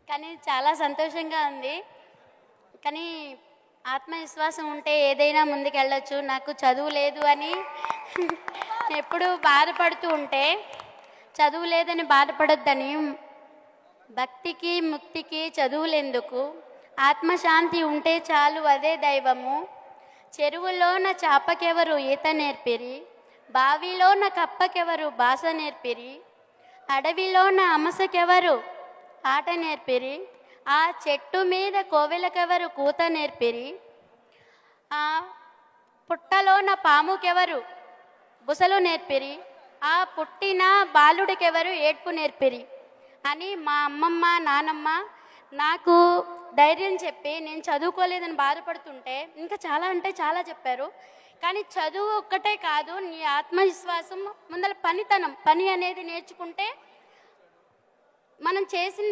కానీ చాలా సంతోషంగా ఉంది. కానీ ఆత్మవిశ్వాసం ఉంటే ఏదైనా ముందుకెళ్ళొచ్చు. నాకు చదువు లేదు అని ఎప్పుడూ బాధపడుతూ ఉంటే, చదువు లేదని బాధపడొద్దని, భక్తికి, ముక్తికి చదువులెందుకు, ఆత్మశాంతి ఉంటే చాలు అదే దైవము. చెరువులోన చాపకెవరు ఈత నేర్పిరి, బావిలోన కప్పకెవరు భాష నేర్పిరి, అడవిలోన అమసకెవరు ఆట నేర్పిరి, ఆ చెట్టు మీద కోవెలకెవరు కూత నేర్పిరి, ఆ పుట్టలోన పాముకెవరు బుసలు నేర్పిరి, ఆ పుట్టిన బాలుడికెవరు ఏడ్పు నేర్పిరి అని మా అమ్మమ్మ నానమ్మ నాకు ధైర్యం చెప్పి నేను చదువుకోలేదని బాధపడుతుంటే ఇంకా చాలా అంటే చాలా చెప్పారు. కానీ చదువు ఒక్కటే కాదు, నీ ఆత్మవిశ్వాసం ముందర పని అనేది నేర్చుకుంటే మనం చేసిన